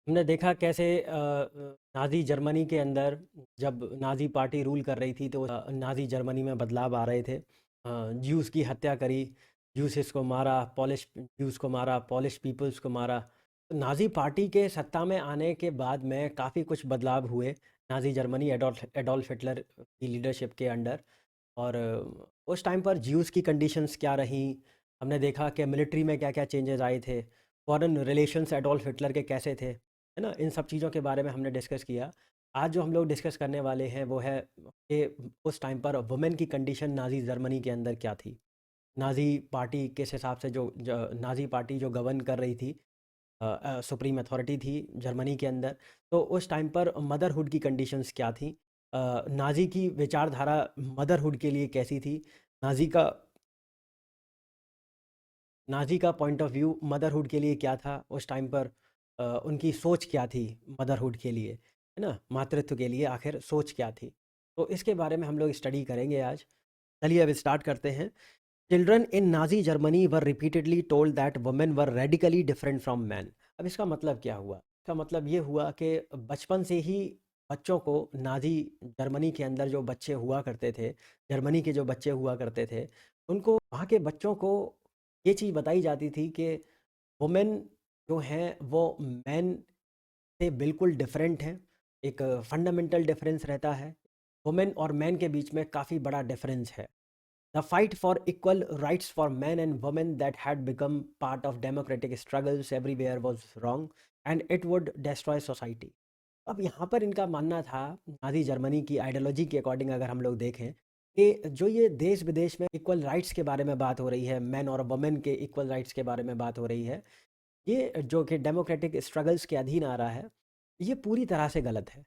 हमने देखा कैसे नाज़ी जर्मनी के अंदर जब नाज़ी पार्टी रूल कर रही थी तो नाज़ी जर्मनी में बदलाव आ रहे थे। ज्यूज़ की हत्या करी, ज्यूसिस को मारा, पॉलिश ज्यूज़ को मारा, पॉलिश पीपल्स को मारा। तो नाज़ी पार्टी के सत्ता में आने के बाद में काफ़ी कुछ बदलाव हुए Nazi Germany Adolf Adolf Hitler की लीडरशिप के अंडर। और उस टाइम पर ज्यूज़ की कंडीशंस क्या रहीं, हमने देखा कि मिलिट्री में क्या-क्या चेंजेस आए थे, फॉरेन रिलेशंस एडोल्फ हिटलर के कैसे थे, है ना? इन सब चीज़ों के बारे में हमने डिस्कस किया। आज जो हम लोग डिस्कस करने वाले हैं वो है कि उस टाइम पर वुमेन की कंडीशन नाज़ी जर्मनी के अंदर क्या थी? नाज़ी पार्टी किस हिसाब से नाज़ी पार्टी जो गवर्न कर रही थी, सुप्रीम अथॉरिटी थी जर्मनी के अंदर, तो उस टाइम पर मदरहुड की कंडीशंस क्या थी? नाज़ी की विचारधारा मदरहुड के लिए कैसी थी? नाज़ी का नाज़ी का पॉइंट ऑफ व्यू मदरहुड के लिए क्या था उस टाइम पर? उनकी सोच क्या थी मदरहुड के लिए, है ना? मातृत्व के लिए आखिर सोच क्या थी? तो इसके बारे में हम लोग स्टडी करेंगे आज। चलिए अब स्टार्ट करते हैं। Children in Nazi Germany were repeatedly told that women were radically different from man. अब इसका मतलब क्या हुआ? इसका मतलब ये हुआ कि बचपन से ही बच्चों को नाज़ी जर्मनी के अंदर जो बच्चे हुआ करते थे, जर्मनी के जो बच्चे हुआ करते थे, उनको वहाँ के बच्चों को ये चीज़ बताई जाती थी कि वुमेन जो हैं वो मैन से बिल्कुल डिफरेंट हैं। एक फंडामेंटल डिफरेंस रहता है। वुमेन और मैन के बीच में काफ़ी बड़ा डिफरेंस है। The fight for equal rights for men and women that had become part of democratic struggles everywhere was wrong and it would destroy society. अब यहाँ पर इनका मानना था, नाज़ी जर्मनी की आइडियोलॉजी के अकॉर्डिंग अगर हम लोग देखें, कि जो ये देश विदेश में इक्वल राइट्स के बारे में बात हो रही है, मैन और वुमेन के इक्वल राइट्स के बारे में बात हो रही है, ये जो कि डेमोक्रेटिक स्ट्रगल्स के अधीन आ रहा है, ये पूरी तरह से गलत है।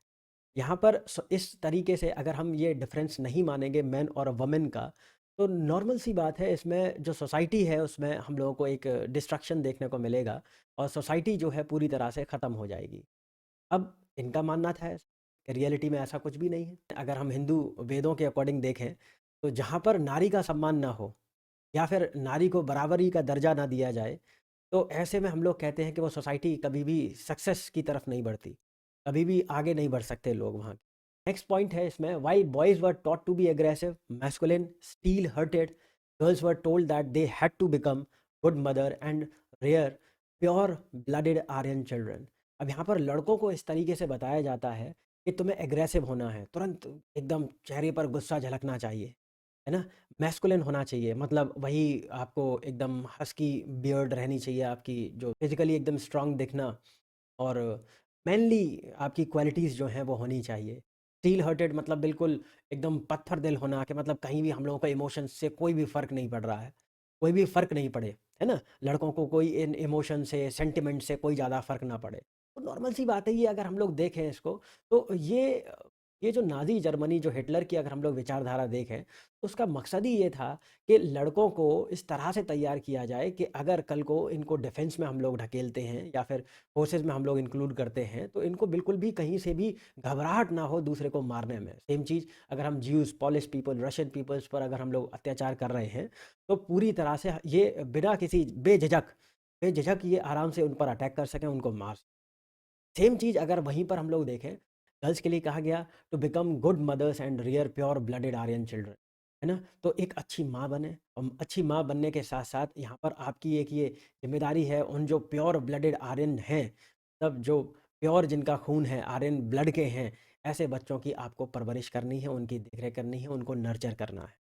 यहाँ पर इस तरीके से अगर हम ये डिफरेंस नहीं मानेंगे मैन और वुमेन का, तो नॉर्मल सी बात है, इसमें जो सोसाइटी है उसमें हम लोगों को एक डिस्ट्रक्शन देखने को मिलेगा और सोसाइटी जो है पूरी तरह से ख़त्म हो जाएगी। अब इनका मानना था कि रियलिटी में ऐसा कुछ भी नहीं है। अगर हम हिंदू वेदों के अकॉर्डिंग देखें, तो जहाँ पर नारी का सम्मान ना हो या फिर नारी को बराबरी का दर्जा ना दिया जाए, तो ऐसे में हम लोग कहते हैं कि वो सोसाइटी कभी भी सक्सेस की तरफ नहीं बढ़ती, कभी भी आगे नहीं बढ़ सकते लोग वहाँ। नेक्स्ट पॉइंट है इसमें, why boys were taught to be aggressive, masculine, steel hearted, girls were told that they had to become good mother and rare pure blooded Aryan children. अब यहाँ पर लड़कों को इस तरीके से बताया जाता है कि तुम्हें एग्रेसिव होना है, तुरंत एकदम चेहरे पर गुस्सा झलकना चाहिए, है ना? मैस्कुलिन होना चाहिए, मतलब वही आपको एकदम हस्की बियर्ड रहनी चाहिए, आपकी जो फिज़िकली एकदम स्ट्रॉन्ग दिखना, और मैनली आपकी क्वालिटीज़ जो हैं वो होनी चाहिए। स्टील हार्टेड मतलब बिल्कुल एकदम पत्थर दिल होना, कि मतलब कहीं भी हम लोगों का इमोशंस से कोई भी फ़र्क नहीं पड़ रहा है, कोई भी फ़र्क नहीं पड़े, है ना? लड़कों को कोई इन इमोशन से, सेंटिमेंट से कोई ज़्यादा फ़र्क ना पड़े। तो नॉर्मल सी बात है ये, अगर हम लोग देखें इसको, तो ये जो नाज़ी जर्मनी, जो हिटलर की अगर हम लोग विचारधारा देखें, तो उसका मकसद ही ये था कि लड़कों को इस तरह से तैयार किया जाए कि अगर कल को इनको डिफेंस में हम लोग ढकेलते हैं या फिर फोर्सेस में हम लोग इंक्लूड करते हैं, तो इनको बिल्कुल भी कहीं से भी घबराहट ना हो दूसरे को मारने में। सेम चीज़ अगर हम Jews, Polish people, Russian peoples पर अगर हम लोग अत्याचार कर रहे हैं, तो पूरी तरह से ये बिना किसी बेझिझक बेझिझक ये आराम से उन पर अटैक कर सकें, उनको मार। सेम चीज़ अगर वहीं पर हम लोग देखें, गर्ल्स के लिए कहा गया to become good mothers and rear pure blooded Aryan children, है ना? तो एक अच्छी माँ बने, और अच्छी माँ बनने के साथ साथ यहाँ पर आपकी एक ये जिम्मेदारी है, उन जो प्योर ब्लडेड आर्यन हैं, तब जो प्योर जिनका खून है, आर्यन ब्लड के हैं, ऐसे बच्चों की आपको परवरिश करनी है, उनकी देखरेख करनी है, उनको नर्चर करना है।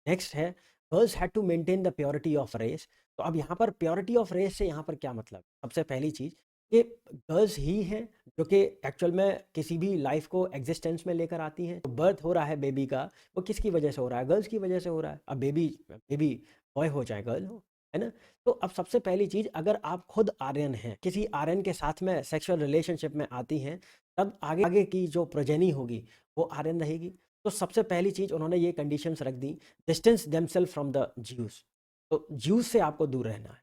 नेक्स्ट है, girls had to maintain the purity of race. तो अब यहाँ पर प्योरिटी ऑफ रेस से यहाँ पर क्या मतलब? सबसे पहली चीज़, ये गर्ल्स ही हैं जो कि एक्चुअल में किसी भी लाइफ को एग्जिस्टेंस में लेकर आती हैं। तो बर्थ हो रहा है बेबी का, वो किसकी वजह से हो रहा है? गर्ल्स की वजह से हो रहा है। अब बेबी बेबी बॉय हो चाहे गर्ल हो, है ना? तो अब सबसे पहली चीज़, अगर आप खुद आर्यन हैं, किसी आर्यन के साथ में सेक्सुअल रिलेशनशिप में आती हैं, तब आगे आगे की जो प्रोजेनी होगी वो आर्यन रहेगी। तो सबसे पहली चीज़ उन्होंने ये कंडीशंस रख दी, distance themselves from the Jews. तो ज्यूस से आपको दूर रहना है,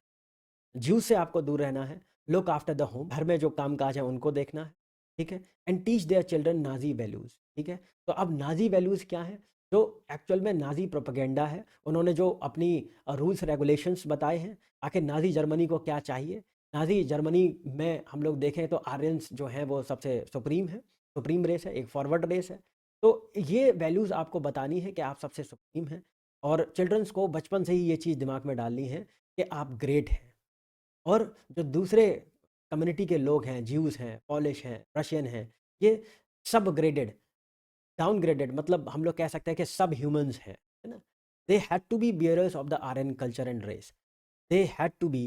ज्यूस से आपको दूर रहना है। लुक आफ्टर द होम, घर में जो काम काज है उनको देखना है, ठीक है? And teach their children Nazi values, ठीक है? तो अब नाजी वैल्यूज़ क्या है? जो एक्चुअल में नाजी प्रोपेगेंडा है, उन्होंने जो अपनी रूल्स रेगुलेशंस बताए हैं, आखिर नाजी जर्मनी को क्या चाहिए, नाज़ी जर्मनी में हम लोग देखें तो आर्यंस जो हैं वो सबसे सुप्रीम रेस है, एक फॉरवर्ड रेस है। तो ये वैल्यूज़ आपको बतानी है कि आप सबसे सुप्रीम हैं, और चिल्ड्रंस को बचपन से ही ये चीज़ दिमाग में डालनी है कि आप ग्रेट हैं। और जो दूसरे कम्युनिटी के लोग हैं, ज्यूज़ हैं, पॉलिश हैं, रशियन हैं, ये सब ग्रेडेड, डाउनग्रेडेड, मतलब हम लोग कह सकते हैं कि सब ह्यूमंस हैं, है ना? They had to be bearers of the Aryan culture and race. They had to be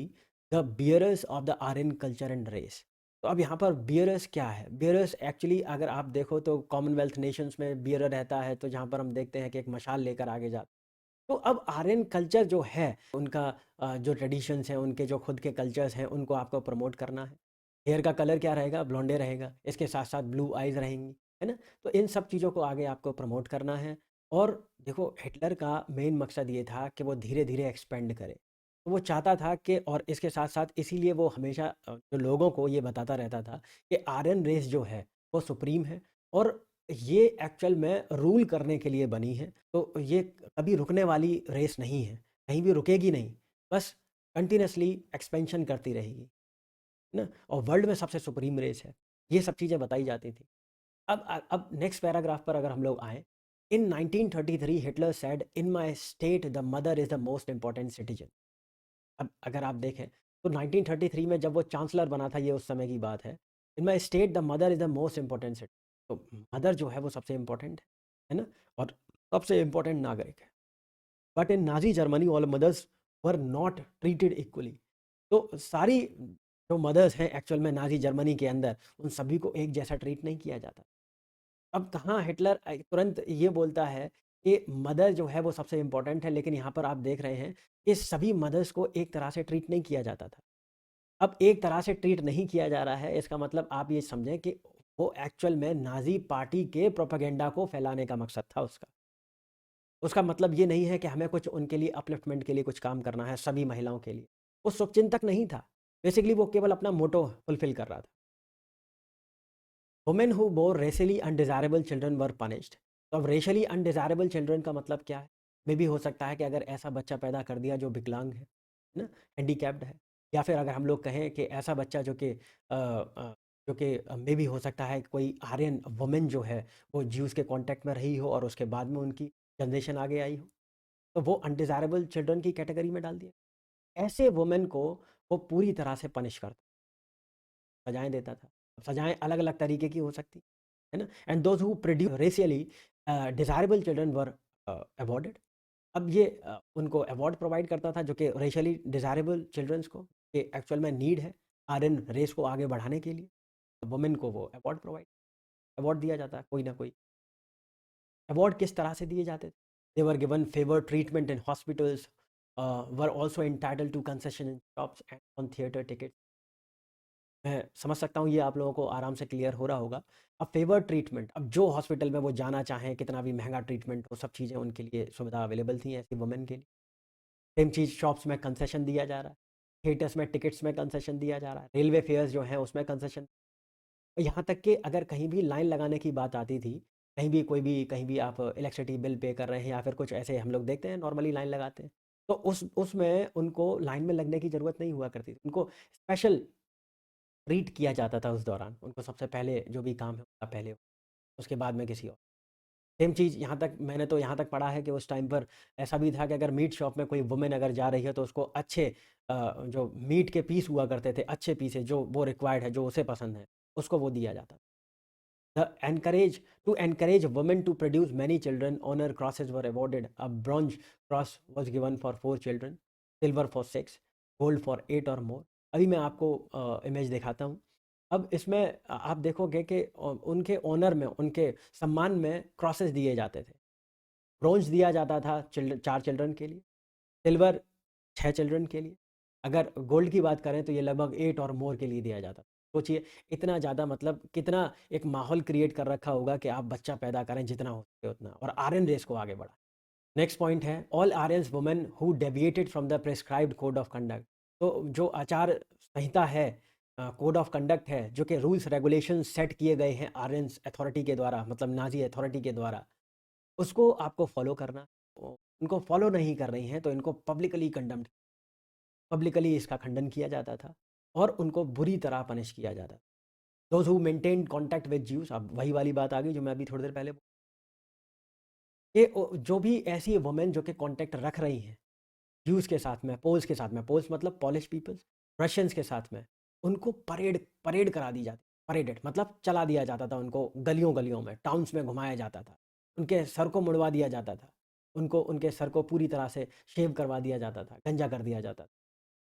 the bearers of the Aryan culture and race. तो अब यहाँ पर बियरर्स क्या है? बियरर्स एक्चुअली अगर आप देखो तो कॉमनवेल्थ नेशंस में बियरर रहता है, तो जहाँ पर हम देखते हैं कि एक मशाल लेकर आगे जाता है। तो अब आर्यन कल्चर जो है उनका, जो ट्रेडिशंस हैं, उनके जो खुद के कल्चर्स हैं, उनको आपको प्रमोट करना है। हेयर का कलर क्या रहेगा? ब्लोंडे रहेगा, इसके साथ साथ ब्लू आइज रहेंगी, है ना? तो इन सब चीज़ों को आगे आपको प्रमोट करना है। और देखो, हिटलर का मेन मकसद ये था कि वो धीरे धीरे एक्सपेंड करे। तो वो चाहता था कि, और इसके साथ साथ इसीलिए वो हमेशा जो लोगों को ये बताता रहता था कि आर्यन रेस जो है वो सुप्रीम है, और ये एक्चुअल में रूल करने के लिए बनी है। तो ये कभी रुकने वाली रेस नहीं है, कहीं भी रुकेगी नहीं, बस कंटिन्यूअसली एक्सपेंशन करती रहेगी, है ना? और वर्ल्ड में सबसे सुप्रीम रेस है। ये सब चीज़ें बताई जाती थी। अब नेक्स्ट पैराग्राफ पर अगर हम लोग आएँ, इन 1933 Hitler said, "in my state the mother is the most important citizen." अब अगर आप देखें तो 1933 में जब वो चांसलर बना था, ये उस समय की बात है। "In my state the mother is the most important city." तो मदर जो है वो सबसे इम्पोर्टेंट है ना? और सबसे इम्पोर्टेंट नागरिक है। But in Nazi Germany all mothers were not treated equally. तो सारी जो मदर्स हैं एक्चुअल में नाज़ी जर्मनी के अंदर, उन सभी को एक जैसा ट्रीट नहीं किया जाता। अब कहाँ हिटलर तुरंत ये बोलता है कि मदर जो है वो सबसे इम्पोर्टेंट है, लेकिन यहाँ पर आप देख रहे हैं कि सभी मदर्स को एक तरह से ट्रीट नहीं किया जाता था। अब एक तरह से ट्रीट नहीं किया जा रहा है, इसका मतलब आप ये समझें कि वो एक्चुअल में नाज़ी पार्टी के प्रोपेगेंडा को फैलाने का मकसद था उसका। उसका मतलब ये नहीं है कि हमें कुछ उनके लिए अपलिफ्टमेंट के लिए कुछ काम करना है सभी महिलाओं के लिए। वो शुभचिंतक नहीं था। बेसिकली वो केवल अपना मोटो फुलफ़िल कर रहा था। Women who bore racially undesirable children were punished. तो अब रेशियली अनडिज़ायरेबल चिल्ड्रन का मतलब क्या है? मे बी हो सकता है कि अगर ऐसा बच्चा पैदा कर दिया जो विकलांग है ना? हैंडीकैप्ड है, या फिर अगर हम लोग कहें कि ऐसा बच्चा जो कि मे बी हो सकता है कि कोई आर्यन वुमेन जो है वो ज्यूज़ के कॉन्टैक्ट में रही हो और उसके बाद में उनकी जनरेशन आगे आई हो, तो वो अनडिज़ायरेबल चिल्ड्रन की कैटेगरी में डाल दिया। ऐसे वुमेन को वो पूरी तरह से पनिश करता, सजाएँ देता था। अब सजाएँ अलग-अलग तरीके की हो सकती, है ना? And those who produce racially desirable children were awarded. अब ये उनको अवार्ड प्रोवाइड करता था जो कि रेशियली डिज़ायरेबल चिल्ड्रंस को, कि एक्चुअल में नीड है आर्यन रेस को आगे बढ़ाने के लिए, तो वुमेन को वो अवार्ड दिया जाता है कोई ना कोई। अवार्ड किस तरह से दिए जाते थे? They were given favour treatment in hospitals, were also entitled to concession in shops and on theatre ticket. मैं समझ सकता हूँ ये आप लोगों को आराम से क्लियर हो रहा होगा। अब फेवर ट्रीटमेंट, अब जो हॉस्पिटल में वो जाना चाहें, कितना भी महँगा ट्रीटमेंट हो, सब चीज़ें उनके लिए सुविधा अवेलेबल थी ऐसी वुमेन के लिए। सेम चीज़ शॉप्स में कंसेशन दिया जा रहा है, थिएटर्स में टिकट्स में कंसेशन दिया जा रहा है, रेलवे फेयर्स जो हैं उसमें कंसेशन। यहाँ तक कि अगर कहीं भी लाइन लगाने की बात आती थी, कहीं भी आप इलेक्ट्रिसिटी बिल पे कर रहे हैं या फिर कुछ ऐसे हम लोग देखते हैं नॉर्मली लाइन लगाते हैं, तो उसमें उनको लाइन में लगने की ज़रूरत नहीं हुआ करती थी। उनको स्पेशल ट्रीट किया जाता था उस दौरान। उनको सबसे पहले जो भी काम है उनका पहले, उसके बाद में किसी और। सेम चीज़ यहाँ तक, मैंने तो यहाँ तक पढ़ा है कि उस टाइम पर ऐसा भी था कि अगर मीट शॉप में कोई वुमेन अगर जा रही है तो उसको अच्छे जो मीट के पीस हुआ करते थे, अच्छे पीसेस जो वो रिक्वायर्ड है, जो उसे पसंद है, उसको वो दिया जाता। To encourage women to produce many children, honor crosses were awarded. A bronze cross was given for 4 children, silver for 6, gold for 8 or more. अभी मैं आपको इमेज दिखाता हूँ। अब इसमें आप देखोगे कि उनके ऑनर में, उनके सम्मान में क्रॉसेस दिए जाते थे। ब्रोंज दिया जाता था 4 चिल्ड्रन के लिए, सिल्वर 6 चिल्ड्रन के लिए। अगर गोल्ड की बात करें तो ये लगभग 8 और मोर के लिए दिया जाता। सोचिए इतना ज़्यादा, मतलब कितना एक माहौल क्रिएट कर रखा होगा कि आप बच्चा पैदा करें जितना हो सके उतना, और आर्यन रेस को आगे बढ़ाएं। नेक्स्ट पॉइंट है, all Aryans women who deviated from the prescribed code of conduct. तो जो आचार संहिता है, कोड ऑफ कंडक्ट है, जो कि रूल्स रेगुलेशन सेट किए गए हैं आर्यंस अथॉरिटी के द्वारा, मतलब नाजी अथॉरिटी के द्वारा, उसको आपको फॉलो करना। उनको फॉलो नहीं कर रही हैं तो इनको पब्लिकली इसका खंडन किया जाता था। और उनको बुरी तरह पनिश किया जाता था। Those who maintain contact with Jews, अब वही वाली बात आ गई जो मैं अभी थोड़ी देर पहले ये जो भी ऐसी वुमेन जो कि कॉन्टैक्ट रख रही हैं ज्यूज के साथ में, पोल्स के साथ में, पोल्स मतलब पॉलिश पीपल्स, रशियंस के साथ में, उनको परेड परेड करा दी जाती, परेडेड मतलब चला दिया जाता था उनको, गलियों गलियों में, टाउन्स में घुमाया जाता था, उनके सर को मुड़वा दिया जाता था, उनको उनके सर को पूरी तरह से शेव करवा दिया जाता था, गंजा कर दिया जाता था,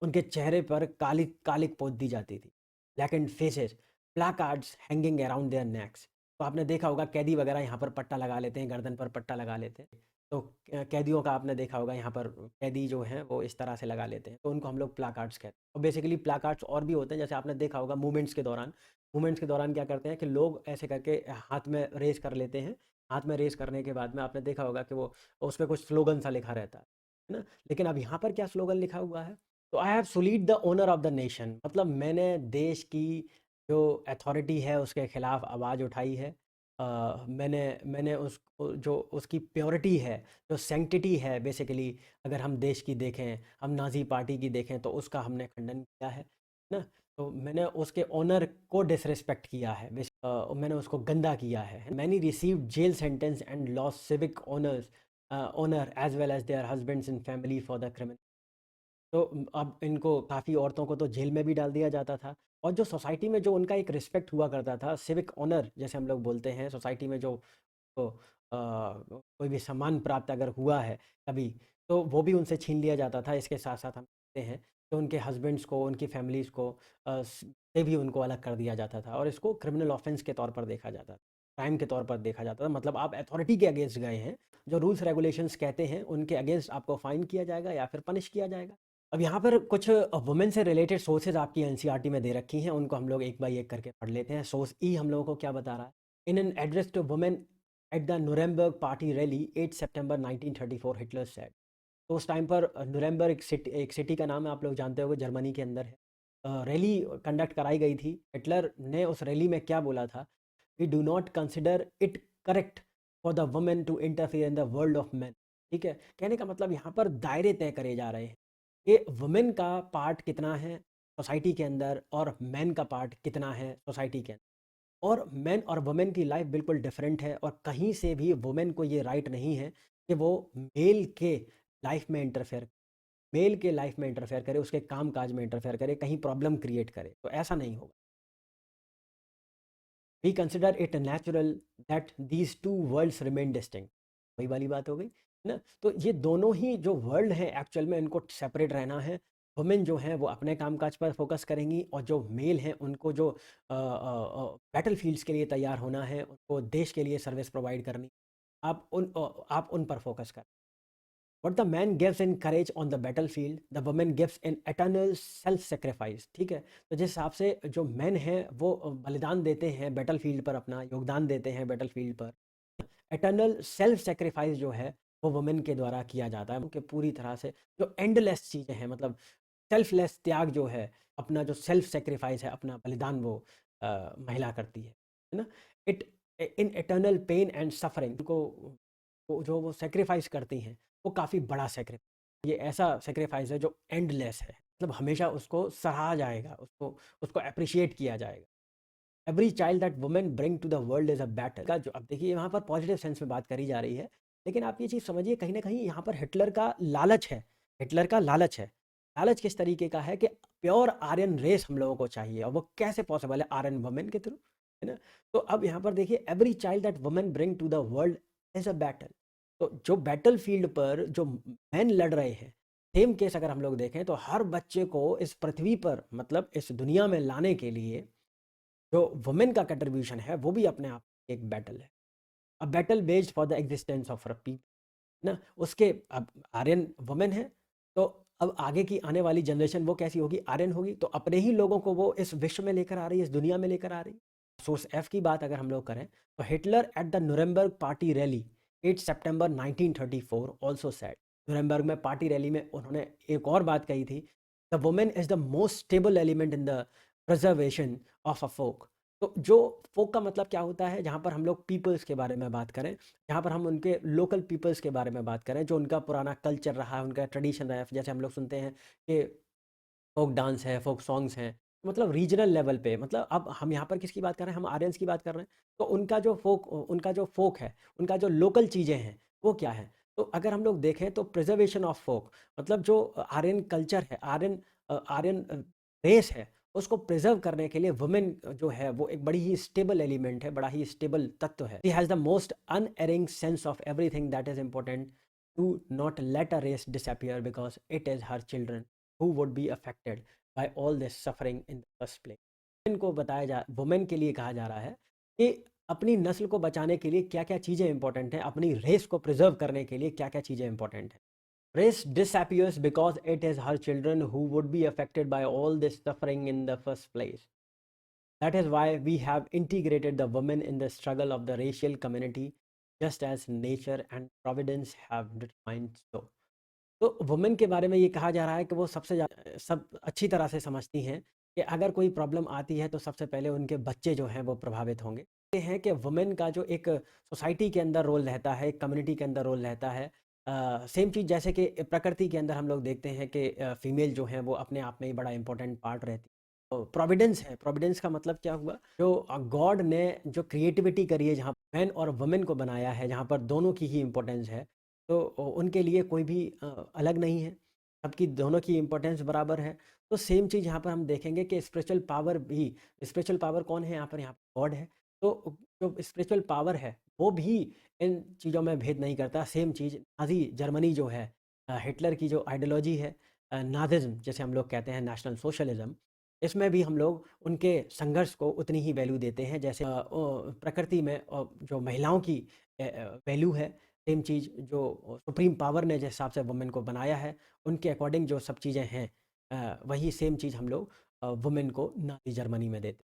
उनके चेहरे पर कालिक कालिक पोत दी जाती थी, black and faces, placards hanging around their necks. तो आपने देखा होगा कैदी वगैरह यहाँ पर पट्टा लगा लेते हैं, गर्दन पर पट्टा लगा लेते हैं। तो कैदियों का आपने देखा होगा यहाँ पर कैदी जो हैं वो इस तरह से लगा लेते हैं, तो उनको हम लोग प्लाकार्ड्स कहते हैं। और बेसिकली प्लाकार्ड्स और भी होते हैं, जैसे आपने देखा होगा मूवमेंट्स के दौरान क्या करते हैं कि लोग ऐसे करके हाथ में रेस कर लेते हैं, हाथ में रेस करने के बाद में आपने देखा होगा कि वो उस पर कुछ स्लोगन सा लिखा रहता है ना। लेकिन अब यहाँ पर क्या स्लोगन लिखा हुआ है, तो I have sullied the honour of the nation, मतलब मैंने देश की जो अथॉरिटी है उसके खिलाफ आवाज़ उठाई है। मैंने मैंने उस जो उसकी प्योरिटी है, जो सेंक्टिटी है बेसिकली, अगर हम देश की देखें, हम नाजी पार्टी की देखें, तो उसका हमने खंडन किया है ना। तो मैंने उसके ऑनर को डिसरिस्पेक्ट किया है, मैंने उसको गंदा किया है। Many receive jail sentence and loss civic honours honour as well as their husbands and family for the criminal. तो अब इनको काफ़ी औरतों को तो जेल में भी डाल दिया जाता था, और जो सोसाइटी में जो उनका एक रिस्पेक्ट हुआ करता था, सिविक ऑनर जैसे हम लोग बोलते हैं, सोसाइटी में जो तो कोई भी सम्मान प्राप्त अगर हुआ है कभी, तो वो भी उनसे छीन लिया जाता था। इसके साथ साथ हम देखते हैं कि उनके हस्बैंड्स को, उनकी फैमिलीज़ को से भी उनको अलग कर दिया जाता था, और इसको क्रिमिनल ऑफेंस के तौर पर देखा जाता था, क्राइम के तौर पर देखा जाता था। मतलब आप अथॉरिटी के अगेंस्ट गए हैं, जो रूल्स रेगुलेशंस कहते हैं उनके अगेंस्ट आपको फाइन किया जाएगा या फिर पनिश किया जाएगा। अब यहाँ पर कुछ वुमेन से रिलेटेड सोर्सेज आपकी एनसीईआरटी में दे रखी हैं, उनको हम लोग एक बाय एक करके पढ़ लेते हैं। सोर्स ई हम लोगों को क्या बता रहा है, in an address to women at the Nuremberg party rally 8 September 1934 Hitler said. तो उस टाइम पर नुरेमबर्ग एक सिटी का नाम है, आप लोग जानते होंगे, जर्मनी के अंदर है। रैली कंडक्ट कराई गई थी। हिटलर ने उस रैली में क्या बोला था, we do not consider it correct for the women to interfere in the world of man. ठीक है, कहने का मतलब यहाँ पर दायरे तय करे जा रहे हैं कि वुमेन का पार्ट कितना है सोसाइटी के अंदर, और मैन का पार्ट कितना है सोसाइटी के अंदर। और मैन और वुमेन की लाइफ बिल्कुल डिफरेंट है, और कहीं से भी वुमेन को ये राइट नहीं है कि वो मेल के लाइफ में इंटरफेयर मेल के लाइफ में इंटरफेयर करे, उसके काम काज में इंटरफेयर करे, कहीं प्रॉब्लम क्रिएट करे, तो ऐसा नहीं होगा। We consider it natural that these two worlds remain distinct. वही वाली बात हो गई ना। तो ये दोनों ही जो वर्ल्ड हैं एक्चुअल में इनको सेपरेट रहना है। वुमेन जो हैं वो अपने कामकाज पर फोकस करेंगी, और जो मेल हैं उनको जो बैटल फील्ड्स के लिए तैयार होना है, उनको देश के लिए सर्विस प्रोवाइड करनी, आप उन पर फोकस करें। What the man gives in courage on the battlefield, the woman gives in eternal self sacrifice। ठीक है, तो जिस हिसाब से जो मैन हैं वो बलिदान देते हैं बैटल फील्ड पर, अपना योगदान देते हैं बैटल फील्ड पर, एटर्नल सेल्फ सेक्रीफाइस जो है वो वुमेन के द्वारा किया जाता है। उनके पूरी तरह से जो एंडलेस चीज़ें हैं, मतलब सेल्फलेस त्याग जो है, अपना जो सेल्फ सेक्रीफाइस है, अपना बलिदान, वो महिला करती है ना। It in eternal pain and suffering को जो वो सेक्रीफाइस करती हैं, वो काफ़ी बड़ा सेक्रीफाइस, ये ऐसा सेक्रीफाइस है जो एंडलेस है, मतलब हमेशा उसको सराहा जाएगा, उसको उसको अप्रिशिएट किया जाएगा। Every child that women bring to the world is a battle का जो, अब देखिए यहाँ पर पॉजिटिव सेंस में बात करी जा रही है, लेकिन आप ये चीज़ समझिए कहीं ना कहीं यहाँ पर हिटलर का लालच है। हिटलर का लालच है। लालच किस तरीके का है कि प्योर आर्यन रेस हम लोगों को चाहिए, और वो कैसे पॉसिबल है, आर्यन वुमेन के थ्रू, है ना। तो अब यहाँ पर देखिए, every child that women bring to the world is a battle. तो जो बैटल फील्ड पर जो मैन लड़ रहे हैं, सेम केस अगर हम लोग देखें, तो हर बच्चे को इस पृथ्वी पर, मतलब इस दुनिया में लाने के लिए जो वुमेन का कंट्रीब्यूशन है वो भी अपने आप में एक बैटल है। A battle waged for the existence of a people ना। उसके अब आर्यन वुमेन है, तो अब आगे की आने वाली जनरेशन वो कैसी होगी, आर्यन होगी, तो अपने ही लोगों को वो इस विश्व में लेकर आ रही है, इस दुनिया में लेकर आ रही है। सोर्स एफ की बात अगर हम लोग करें, तो Hitler at the Nuremberg party rally 8 September 1934 also said. Nuremberg में पार्टी रैली में उन्होंने एक और बात कही थी, the women is the most stable element in the preservation of a folk. तो जो फोक का मतलब क्या होता है, जहाँ पर हम लोग पीपल्स के बारे में बात करें, जहाँ पर हम उनके लोकल पीपल्स के बारे में बात करें, जो उनका पुराना कल्चर रहा है, उनका ट्रेडिशन रहा है, जैसे हम लोग सुनते हैं कि फोक डांस है, फोक सॉन्ग्स हैं, मतलब रीजनल लेवल पे, मतलब अब हम यहाँ पर किसकी बात कर रहे हैं, हम आर्यंस की बात कर रहे हैं। तो उनका जो फोक है, उनका जो लोकल चीज़ें हैं वो क्या है। तो अगर हम लोग देखें तो प्रिजर्वेशन ऑफ फोक, मतलब जो आर्यन कल्चर है, आर्यन रेस है, उसको प्रिजर्व करने के लिए वुमेन जो है वो एक बड़ी ही स्टेबल एलिमेंट है, बड़ा ही स्टेबल तत्व है। She has the most unerring sense of everything that is important to not let a race disappear because it is her children who would be affected by all this suffering in the first place. Women के लिए कहा जा रहा है कि अपनी नस्ल को बचाने के लिए क्या क्या चीज़ें इंपॉर्टेंट हैं, अपनी रेस को प्रिजर्व करने के लिए क्या क्या चीज़ें इंपॉर्टेंट हैं। Race disappears because it is her children who would be affected by all this suffering in the first place. That is why we have integrated the women in the struggle of the racial community, just as nature and providence have determined so. तो women के बारे में ये कहा जा रहा है कि वो सबसे ज़्यादा सब अच्छी तरह से समझती हैं कि अगर कोई प्रॉब्लम आती है तो सबसे पहले उनके बच्चे जो हैं वो प्रभावित होंगे। ये हैं कि वुमेन का जो एक सोसाइटी के अंदर रोल रहता है, एक कम्युनिटी के अंदर रोल रहता है। सेम चीज़ जैसे कि प्रकृति के अंदर हम लोग देखते हैं कि फीमेल जो हैं वो अपने आप में ही बड़ा इंपॉर्टेंट पार्ट रहती है। तो प्रोविडेंस है, प्रोविडेंस का मतलब क्या हुआ, जो गॉड ने जो क्रिएटिविटी करी है, जहाँ मैन और वुमेन को बनाया है, जहाँ पर दोनों की ही इंपॉर्टेंस है, तो उनके लिए कोई भी अलग नहीं है, सबकी दोनों की इम्पोर्टेंस बराबर है। तो सेम चीज़ यहाँ पर हम देखेंगे कि स्पिरिचुअल पावर कौन है यहाँ पर, यहाँ गॉड है। तो जो स्पिरिचुअल पावर है वो भी इन चीज़ों में भेद नहीं करता। सेम चीज़ नाज़ी जर्मनी जो है, हिटलर की जो आइडियोलॉजी है, नाज़िज़्म जिसे हम लोग कहते हैं, नेशनल सोशलिज़्म, इसमें भी हम लोग उनके संघर्ष को उतनी ही वैल्यू देते हैं जैसे प्रकृति में जो महिलाओं की वैल्यू है। सेम चीज़ जो सुप्रीम पावर ने जिस हिसाब से वुमेन को बनाया है, उनके अकॉर्डिंग जो सब चीज़ें हैं, वही सेम चीज़ हम लोग वुमेन को नाज़ी जर्मनी में देते हैं।